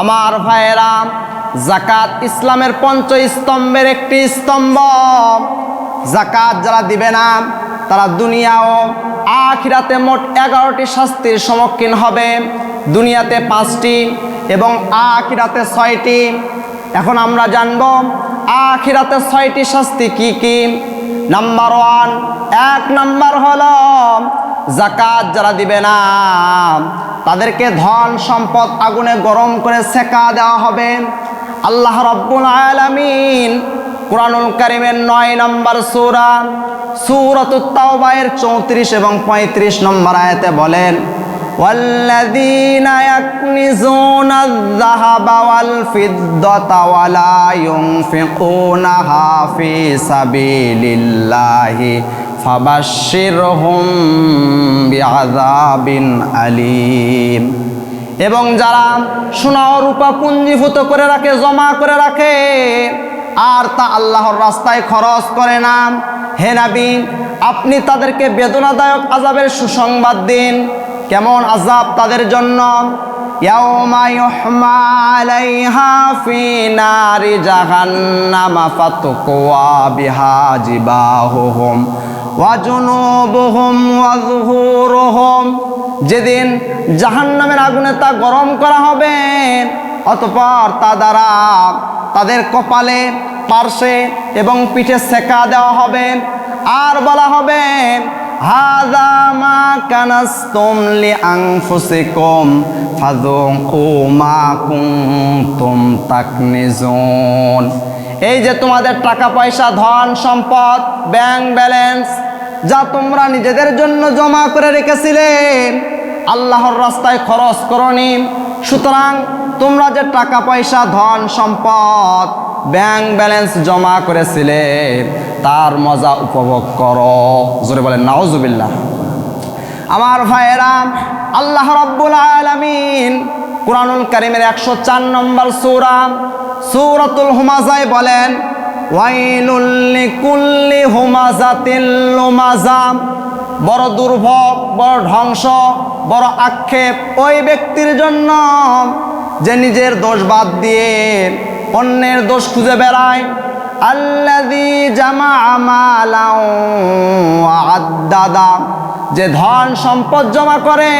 আমার ভাইয়েরা, যাকাত ইসলামের পঞ্চস্তম্ভের একটি স্তম্ভ। যাকাত যারা দিবে না তারা দুনিয়া ও আখিরাতে মোট 11টি শাস্তির সম্মুখীন হবে। দুনিয়াতে 5টি এবং আখিরাতে 6টি। এখন আমরা জানব আখিরাতে 6টি শাস্তি কি কি। নাম্বার 1, 1 নাম্বার হলো যাকাত যারা দিবে না তাদেরকে ধন সম্পদ আগুনে গরম করে সেকা দেওয়া হবে। আল্লাহ রাব্বুল আলামিন কুরআনুল কারীমের 9 নম্বর সূরা সূরাতুত তাওবা এর 34 এবং 35 নম্বর আয়াতে বলেন, ওয়াল্লাযীনা ইয়াকনিজুনায যাহাবা ওয়াল ফিদ্দাতা ওয়া লা ইউনফিকুনাহা ফি সাবিলিল্লাহি ফাবাশশিরহুম বিআযাবিন আলীম। এবং যারা সোনা ও রূপা পুঞ্জীভূত করে রাখে, জমা করে রাখে, আর তা আল্লাহর রাস্তায় খরচ করে না, হে নবী আপনি তাদেরকে বেদনাদায়ক আযাবের সুসংবাদ দিন। কেমন আযাব তাদের জন্য? ইয়াউমা ইউহমা আলাইহা ফি নারি জাহান্নামা ফাতুকওয়া বিহা জিবাহুহুম ওয়া জুনুবুহুম ওয়া যুহুরুহুম। যেদিন জাহান্নামের আগুনে তা গরম করা হবে, অতঃপর তা দ্বারা তাদের কপালে, পার্শ্বে এবং পিঠে সেকা দেওয়া হবে। আর বলা হবে, হাযা মা কানাসতুম লিআনফুসিকুম ফাযুকু মা কুনতুম তাকনিজুন। এই যে তোমাদের টাকা পয়সা, ধন সম্পদ, ব্যাংক ব্যালেন্স যা তোমরা নিজেদের জন্য জমা করে রেখেছিলে, আল্লাহর রাস্তায় খরচ করনি, সুতরাং তোমরা যে টাকা পয়সা, ধন সম্পদ, ব্যাংক ব্যালেন্স জমা করেছিলে তার মজা উপভোগ করো। জোরে বলেন নাউজুবিল্লাহ। আমার ভাইয়েরা, আল্লাহ রাব্বুল আলামিন কুরআনুল কারীমের 104 নম্বর সূরা সূরাতুল হুমাযায় বলেন, ওয়াইলুল লিকুল্লি হুমাযাতিল লুমাযা। বড় দুর্ভোগ, বড় ধ্বংস, বড় আক্ষেপ ওই ব্যক্তির জন্য যে নিজের দোষ বাদ দিয়ে অন্যের দোষ খুঁজে বেড়ায়। আল্লাযী জামাআ মালান ওয়া আদ্দাদা। যে ধন সম্পদ জমা করে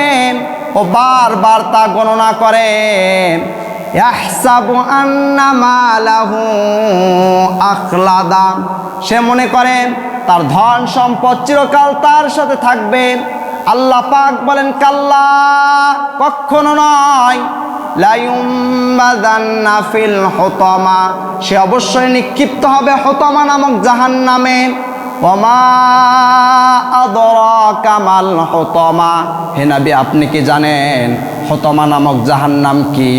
ও বারবার তা গণনা করে। ইয়াহসাবু আন্না মালাহু আখলাদা। সে মনে করে তার ধন সম্পদ চিরকাল তার সাথে থাকবে। আল্লাহ পাক বলেন, কাল্লা, কখনো নয়, লা ইউমবাযান্না ফিল হুতামা। সে অবশ্যই নিক্ষিপ্ত হবে হুতামা নামক জাহান্নামে। ওয়া মা আদরাকা মাল হুতামা। হে নবী আপনি কি জানেন হুতামা নামক জাহান্নাম কি?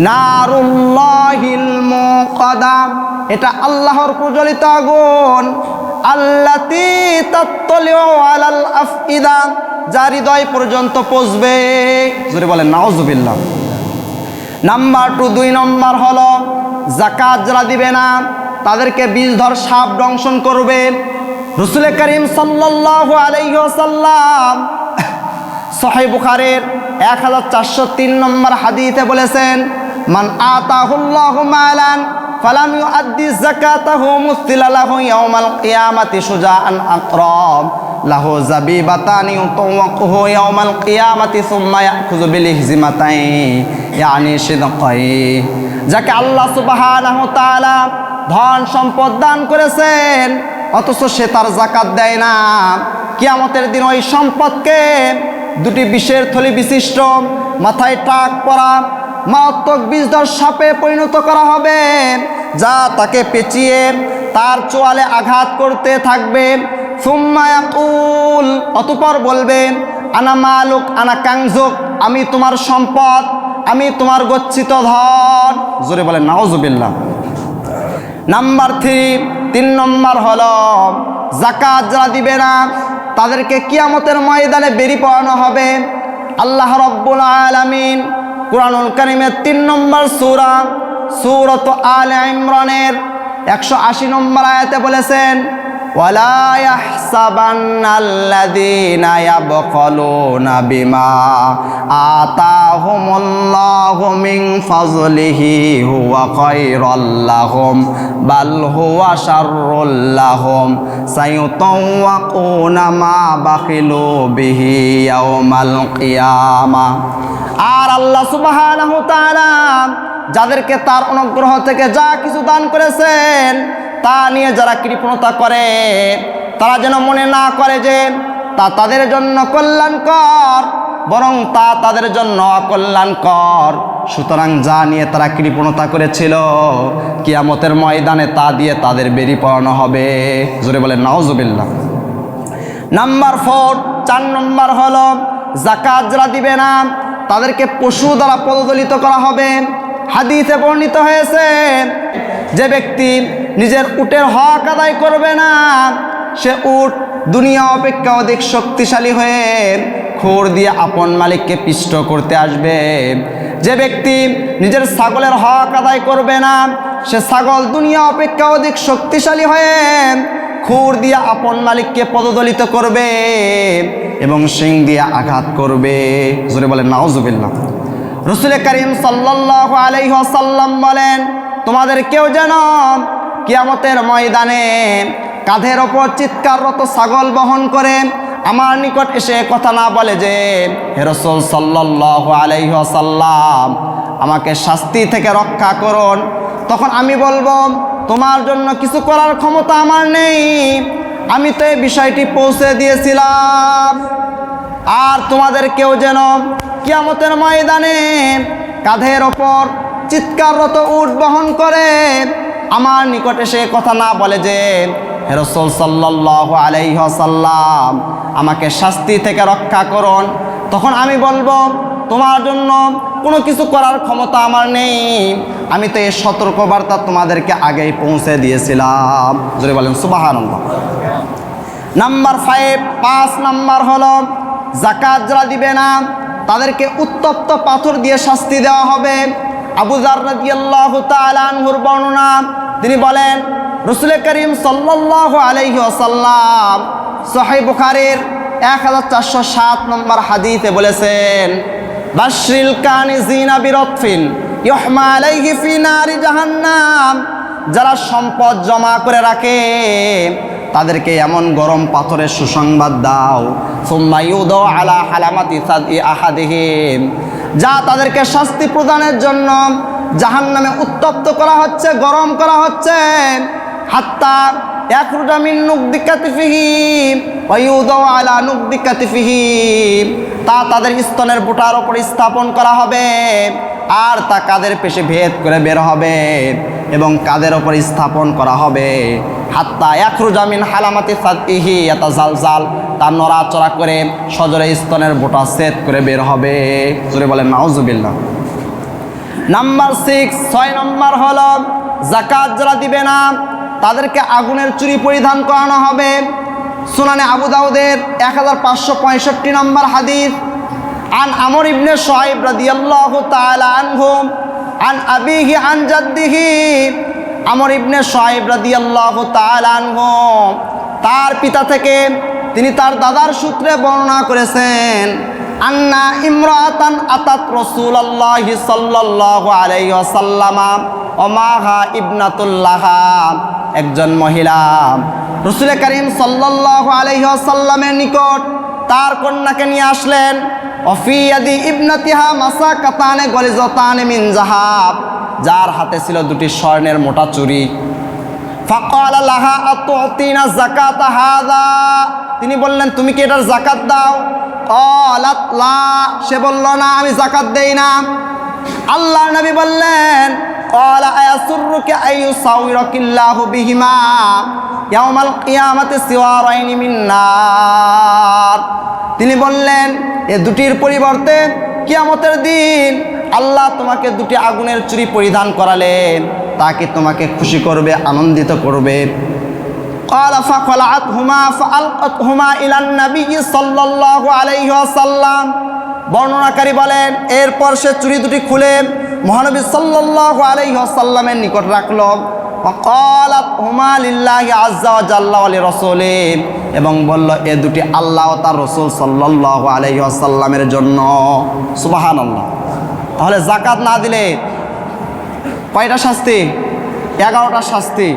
নারুল্লাহিল মুকাদা। এটা আল্লাহর প্রজ্বলিত আগুন। আল্লাতী তাত্তালিউ আলাল আফইদা। যার হৃদয় পর্যন্ত পৌঁছবে। জোরে বলেন নাউজুবিল্লাহ। নাম্বার 2, 2 নম্বর হলো যাকাত যারা দিবে না তাদেরকে বিষধর সাপ দংশন করবে। রাসূল করিম সাল্লাল্লাহু আলাইহি ওয়াসাল্লাম সহিহ বুখারীর 1403 নম্বর হাদিসে বলেছেন, মান আতাহুল্লাহু মালান ফালাম ইউআদ্দি যাকাতাহু মুসতিলা লাহু ইয়াউমাল কিয়ামাতি শুজাআন আকরাম লাহু যাবিবাতানি ইউতাওয়াকুহু ইয়াউমাল কিয়ামাতি সুম্মা ইয়াখুযু বিল হিজমাতাই ইয়ানি সিদকাই। যাকে আল্লাহ সুবহানাহু ওয়া তাআলা ধন সম্পদ দান করেছেন অথচ সে তার যাকাত দেয় না, কিয়ামতের দিন ওই সম্পদকে 2টি বিষের থলি বিশিষ্ট, মাথায় টাক পরা মারাত্মক বিষধর সাপে পরিণত করা হবে, যা তাকে পেঁচিয়ে তার চোয়ালে আঘাত করতে থাকবে। সুম্মা ইয়াকুল। অতঃপর বলবে, আনা মালুক আনা কাংজুক। আমি তোমার সম্পদ, আমি তোমার গচ্ছিত ধন। জোরে বলেন নাউজুবিল্লাহ। নাম্বার 3 নম্বর হলো যাকাত যারা দিবে না তাদেরকে কিয়ামতের ময়দানে বেরি পড়ানো হবে। আল্লাহ রাব্বুল আলামিন কুরআনুল কারীমের 3 নম্বর সূরা সূরাত আলে ইমরানের 180 নম্বর আয়াতে বলেছেন, ওয়ালা ইয়াহসাবান্নাল্লাযীনা ইয়াবখালুনা বিমা আতাহুমুল্লাহু মিন ফাজলিহি হুয়া খায়রাল লাহুম বাল হুয়া শাররুল লাহুম সায়ুতাওয়াকুনা মা বাখিলু বিহি ইয়াউমাল কিয়ামা। আর আল্লাহ সুবহানাহু ওয়া তাআলা যাদেরকে তার অনুগ্রহ থেকে যা কিছু দান করেছেন তা নিয়ে যারা কৃপণতা করে, তারা যেন মনে না করে যে তা তাদের জন্য কল্যাণকর, বরং তা তাদের জন্য অকল্যাণকর। সুতরাং যা নিয়ে তারা কৃপণতা করেছিল, কিয়ামতের ময়দানে তা দিয়ে তাদের বেরি পড়ানো হবে। জোরে বলেন নাউজুবিল্লাহ। নাম্বার 4, 4 নম্বর হলো যাকাত যারা দিবে না তাদেরকে পশু দ্বারা পদদলিত করা হবে। হাদিসে বর্ণিত হয়েছে, যে ব্যক্তি নিজের উটের হক আদায় করবে না, সে উট দুনিয়া অপেক্ষা অধিক শক্তিশালী হয়ে খুর দিয়ে আপন মালিককে পিষ্ট করতে আসবে। যে ব্যক্তি নিজের ছাগলের হক আদায় করবে না, সে ছাগল দুনিয়া অপেক্ষা অধিক শক্তিশালী হয়ে খুর দিয়ে আপন মালিককে পদদলিত করবে এবং শিং দিয়ে আঘাত করবে। জোরে বলেন নাউজুবিল্লাহ। রাসূল করিম সাল্লাল্লাহু আলাইহি ওয়াসাল্লাম বলেন, তোমাদের কেউ যেন কিয়ামতের ময়দানে কাঁধের ওপর চিৎকাররত ছাগল বহন করে আমার নিকট এসে কথা না বলে যে, হে রাসূল সাল্লাল্লাহু আলাইহি ওয়াসাল্লাম, আমাকে শাস্তি থেকে রক্ষা করুন। তখন আমি বলবো, তোমার জন্য কিছু করার ক্ষমতা আমার নেই, আমি তো এই বিষয়টি পৌঁছে দিয়েছিলাম। আর তোমাদের কেউ যেন কিয়ামতের ময়দানে কাঁধের ওপর চিৎকাররত উট বহন করে আমার নিকট এসে কথা না বলে যে, হে রাসূল সাল্লাল্লাহু আলাইহি ওয়াসাল্লাম, আমাকে শাস্তি থেকে রক্ষা করুন। তখন আমি বলবো, তোমার জন্য কোনো কিছু করার ক্ষমতা আমার নেই, আমি তো এই সতর্কবার্তা তোমাদেরকে আগেই পৌঁছে দিয়েছিলাম। জোরে বলেন সুবহানাল্লাহ। নাম্বার 5 নম্বর হলো যাকাত যারা দিবে না তাদেরকে উত্তপ্ত পাথর দিয়ে শাস্তি দেওয়া হবে। আবু যার রাদিয়াল্লাহু তাআলা আনহুর বর্ণনা, তিনি বলেন, রাসূল করিম সাল্লাল্লাহু আলাইহি ওয়াসাল্লাম সহিহ বুখারীর 1407 নম্বর হাদিসে বলেছেন, বাশরিল কানিজিনা বিরাতফিন ইউহমা আলাইহি ফি নারি জাহান্নাম। যারা সম্পদ জমা করে রাখে তাদেরকে এমন গরম পাথরের সুসংবাদ দাও, সুম্মা ইউদাউ আলা হালামাতি সাদি আহাদিহিম, যা তাদেরকে শাস্তি প্রদানের জন্য জাহান্নামে উত্তপ্ত করা হচ্ছে, গরম করা হচ্ছে। হাত্তা ইয়াখরুজা মিন নুকদি কাতিফিহি ওয়া ইউদাউ আলা নুকদি কাতিফিহি, তা তাদের স্তনের বোটার উপর স্থাপন করা হবে আর তা কাদের পেশে ভেদ করে বের হবে এবং কাদের ওপর স্থাপন করা হবে। হাত্তা ইয়াখরুজা মিন হালামাতি সাদিহি ইয়াতাজালজাল, তা নড়াচড়া করে সজরে স্তনের বোটা ছেদ করে বের হবে। জোরে বলেন নাউজুবিল্লাহ। নাম্বার 6 নম্বর হলো যাকাত যারা দিবে না তাদেরকে আগুনের চুড়ি পরিধান করানো হবে। সুনানে আবু দাউদের 1565 নম্বর হাদিস, আন আমর ইবনে শুআইব রাদিয়াল্লাহু তাআলা আনহু আন আবিহি আন জাদ্দিহি। আমর ইবনে শুআইব রাদিয়াল্লাহু তাআলা আনহু তার পিতা থেকে, তিনি তার দাদার সূত্রে বর্ণনা করেছেন, আন্না ইমরাতান আতাত রাসূলুল্লাহি সাল্লাল্লাহু আলাইহি ওয়াসাল্লাম ওয়া মাহা ইবনাতুল্লাহা, একজন মহিলা রাসূল করিম সাল্লাল্লাহু আলাইহি ওয়াসাল্লামের নিকট তার কন্যাকে নিয়ে আসলেন। ওফি ইয়াদি ইবনাতিহা মাসাকাতানে গলিজাতানে মিন যাহাব, যার হাতে ছিল দুটি স্বর্ণের মোটা চুড়ি। ফাকালা লাহা আতুতিনা যাকাতা হাযা, তিনি বললেন, তুমি কি এটার যাকাত দাও? ক্বালাত লা, সে বলল, না, আমি যাকাত দেই না। আল্লাহর নবী বললেন, ক্বালা আয়াসুররুকা আইয়ুসাউরাকিল্লাহু বিহিমা ইয়াউমাল কিয়ামাতি সিওয়ারাইনি মিন নার। তিনি বললেন, এ দুটির পরিবর্তে কিয়ামতের দিন আল্লাহ তোমাকে দুটি আগুনের চুড়ি পরিধান করালেন, তা কি তোমাকে খুশি করবে, আনন্দিত করবে? ক্বালা ফাখলাআতহুমা ফাআলকাতহুমা ইলান নবী সাল্লাল্লাহু আলাইহি ওয়াসাল্লাম। বর্ণনাকারী বলেন, এরপর সে চুড়ি দুটি খুলে মহানবী সাল্লাল্লাহু আলাইহি ওয়াসাল্লামের নিকট রাখল। وقالت هما لله عز وجل ولرسوله এবং বলল এ দুটি আল্লাহ ও তার রাসূল সাল্লাল্লাহু আলাইহি ওয়াসাল্লামের জন্য। সুবহানাল্লাহ। তাহলে যাকাত না দিলে কয়টা শাস্তি? 11টা শাস্তি।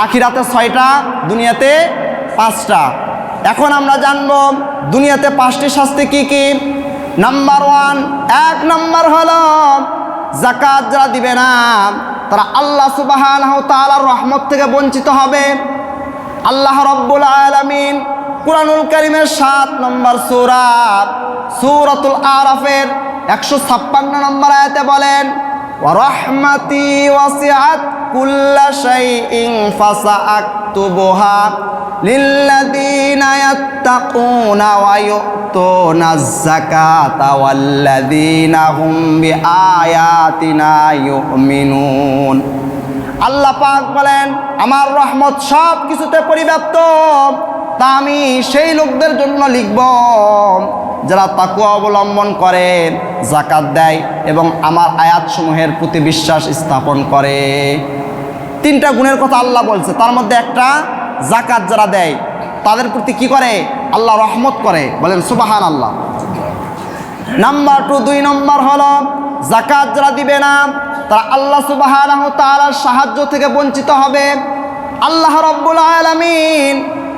আখিরাতে 6টা, দুনিয়াতে 5টা। এখন আমরা জানব দুনিয়াতে 5টি শাস্তি কি কি। নাম্বার 1, 1 নম্বর হলো যাকাত যারা দিবে না তারা আল্লাহ সুবহানাহু ওয়া তাআলার রহমত থেকে বঞ্চিত হবে। আল্লাহ রাব্বুল আলামিন কুরআনুল কারীমের 7 নম্বর সূরা সূরাতুল আরাফের 156 নম্বর আয়াতে বলেন, ওয়া রাহমাতি ওয়াসিআত কুল্লা শাইইন ফাসাআকতুবুহা লিল্লাযীনা ইয়াত্তাকুনা ওয়া ইউতুনাজ যাকাতা ওয়াল্লাযীনা হুম বিআয়াতিনা ইউমিনুন। আল্লাহ পাক বলেন আমার রহমত সব কিছুতে পরিব্যাপ্ত, তা আমি সেই লোকদের জন্য লিখব যারা তাকওয়া অবলম্বন করে, যাকাত দেয় এবং আমার আয়াতসমূহের প্রতি বিশ্বাস স্থাপন করে। 3টা গুণের কথা আল্লাহ বলছে, তার মধ্যে একটা যাকাত যারা দেয় তাদের প্রতি কি করে? আল্লাহ রহমত করে। বলেন সুবহানাল্লাহ। নাম্বার 2, 2 নম্বর হলো যাকাত যারা দিবে না তারা আল্লাহ সুবহানাহু ওয়া তাআলার সাহায্য থেকে বঞ্চিত হবে। আল্লাহ রাব্বুল আলামিন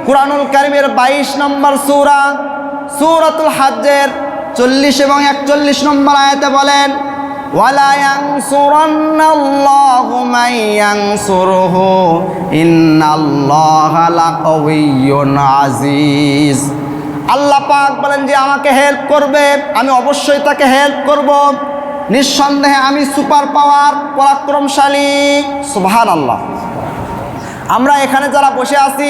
কুরআনুল কারীমের 22 নম্বর সূরা সূরাতুল হজ্জের 40 এবং 41 নম্বর আয়াতে বলেন, ওয়ালা ইয়ানসুরান্নাল্লাহু মান ইয়ানসুরুহু ইন্নাল্লাহা লাকাওয়িয়্যুন আজিজ। আল্লাহ পাক বলেন যে আমাকে হেল্প করবে আমি অবশ্যই তাকে হেল্প করব, নিঃসন্দেহে আমি সুপার পাওয়ার পরাক্রমশালী। সুবহানাল্লাহ। আমরা এখানে যারা বসে আছি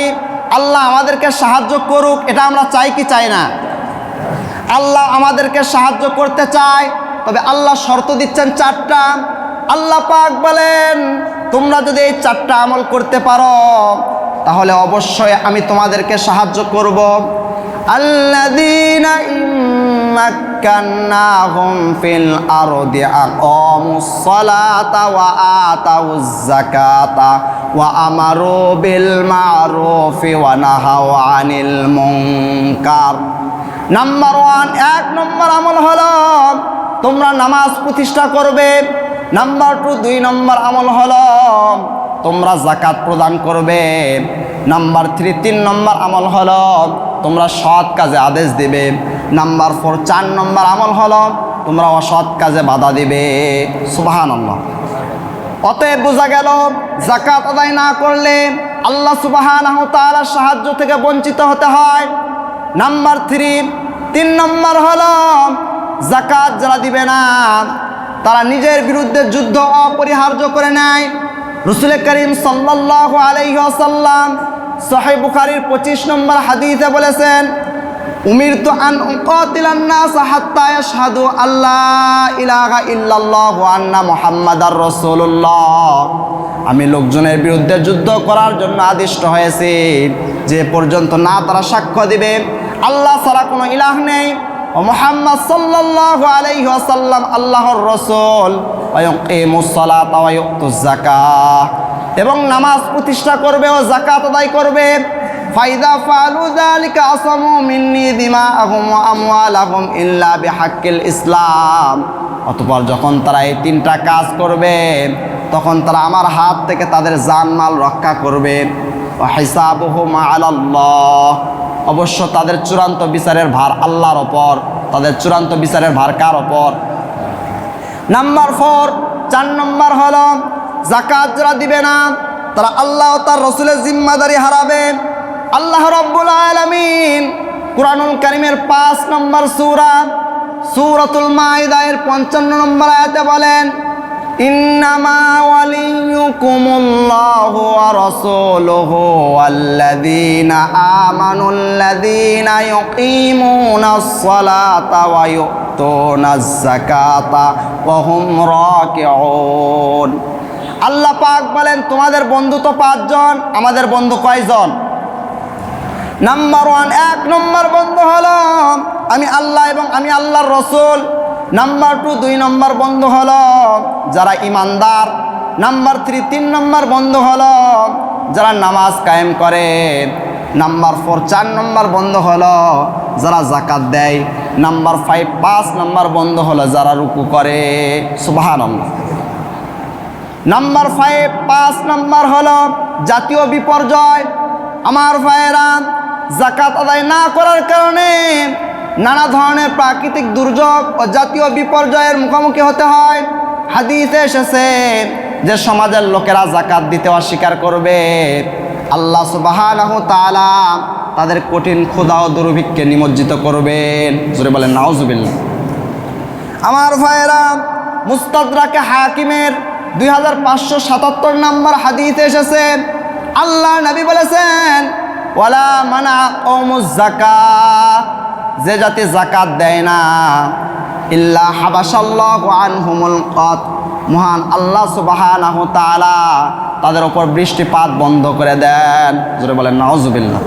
আল্লাহ আমাদেরকে সাহায্য করুক, এটা আমরা চাই কি চাই না? আল্লাহ আমাদেরকে সাহায্য করতে চায়, তবে আল্লাহ শর্ত দিচ্ছেন 4টা। আল্লাহ পাক বলেন তোমরা যদি এই 4টা আমল করতে পারো তাহলে অবশ্যই আমি তোমাদেরকে সাহায্য করব। আল্লাযীনা ইম্মাক্কান্নাহুম ফিল আরদি আকামুস সালাতা ওয়া আতাউজ যাকাতা ওয়া আমারু বিল মা'রুফি ওয়া নাহাউ আনিল মুনকার। নাম্বার 1, 1 নম্বর আমল হলো তোমরা নামাজ প্রতিষ্ঠা করবে। নাম্বার 2, 2 নম্বর আমল হলো তোমরা যাকাত প্রদান করবে। নাম্বার 3, 3 নম্বর আমল হলো তোমরা সৎ কাজে আদেশ দিবে। নাম্বার 4, 4 নম্বর আমল হলো তোমরা অসৎ কাজে বাধা দিবে। সুবহানাল্লাহ। অতএব বোঝা গেল যাকাত আদায় না করলে আল্লাহ সুবহানাহু ওয়া তাআলার সাহায্য থেকে বঞ্চিত হতে হয়। নাম্বার 3, 3 নম্বর হলো যাকাত যারা দিবে না তারা নিজের বিরুদ্ধে যুদ্ধ অপরিহার্য করে নেয়। রাসূল করিম সাল্লাল্লাহু আলাইহি ওয়াসাল্লাম সহিহ বুখারীর 25 নম্বর হাদিসে বলেছেন, উমিরতু আন উকাতিলান নাস হাত্তা ইয়াশহাদু আল্লা ইলাহা ইল্লাল্লাহ ওয়া আন্না মুহাম্মাদার রাসূলুল্লাহ। আমি লোকজনের বিরুদ্ধে যুদ্ধ করার জন্য আদিষ্ট হয়েছি যে পর্যন্ত না তারা সাক্ষ্য দিবে আল্লাহ ছাড়া কোনো ইলাহ নেই ও মুহাম্মদ সাল্লাল্লাহু আলাইহি ওয়াসাল্লাম আল্লাহর রাসূল, ওয়া ইয়াকিমুস সালাতা ওয়া ইউতুজ যাকাত, এবং নামাজ প্রতিষ্ঠা করবে ও যাকাত আদায় করবে। ফাইদা ফালু যালিকা আসামু মিন্নি দিমাআহুম ওয়া আমওয়ালাহুম ইল্লা বিহাক্কিল ইসলাম। অতঃপর যখন তারা এই 3টা কাজ করবে তখন তারা আমার হাত থেকে তাদের জানমাল রক্ষা করবে। ওয়া হিসাবুহুম আলাল্লাহ। অবশ্য তাদের চূড়ান্ত বিচারের ভার আল্লাহর ওপর। তাদের চূড়ান্ত বিচারের ভার কার ওপর? নাম্বার 4, 4 নম্বর হলো যাকাত যারা দিবে না তারা আল্লাহ ও তার রাসূলের জিম্মাদারি হারাবে। আল্লাহ রাব্বুল আলামিন কুরআনুল কারীমের 5 নম্বর সূরা সূরাতুল মাইদার 55 নম্বর আয়াতে বলেন, ইন্নামা ওয়ালিয়ুকুমুল্লাহু ওয়া রাসূলুহু ওয়াল্লাযীনা আমানুল্লাযীনা ইউকিমুনাস সালাতা ওয়া ইউতুনাজ যাকাতা ওয়া হুম রাকিউন। আল্লাহ পাক বলেন তোমাদের বন্ধু তো 5 জন, আমাদের বন্ধু কয়জন? নাম্বার 1, 1 নম্বর বন্ধু হলো আমি আল্লাহ এবং আমি আল্লাহর রাসূল। নাম্বার 2, 2 নম্বর বন্ধু হলো যারা ইমানদার। নাম্বার 3 3 নম্বর বন্ধ হলো যারা নামাজ কায়েম করে। নাম্বার 4 4 নম্বর বন্ধ হলো যারা যাকাত দেয়। নাম্বার 5 5 নম্বর বন্ধ হলো যারা রুকু করে। সুবহানাল্লাহ। নাম্বার 5 5 নম্বর হলো জাতীয় বিপর্যয়। আমার ভাইয়েরা, যাকাত আদায় না করার কারণে নানা ধরনের প্রাকৃতিক দুর্যোগ ও জাতীয় বিপর্যয়ের মুখোমুখি হতে হয়। হাদিসে এসেছে যে সমাজের লোকেরা যাকাত দিতে অস্বীকার করবে, আল্লাহ সুবহানাহু তাআলা তাদের কঠিন ক্ষুধা ও দুর্ভিক্ষে নিমজ্জিত করবেন। জোরে বলেন নাউজুবিল্লাহ। আমার ভাইয়েরা, মুস্তাদরাকে হাকিমের 2577 নম্বর হাদিসে এসেছে, আল্লাহ নবী বলেছেন, ওয়ালা মানা কওমুজ যাকাত, যে জাতি যাকাত দেয় না, ইল্লা হাবাসাল্লাহু আনহুমুল কত, মহান আল্লাহ সুবহানাহু তাআলা তাদের উপর বৃষ্টিপাত বন্ধ করে দেন। জোরে বলেন নাউজুবিল্লাহ।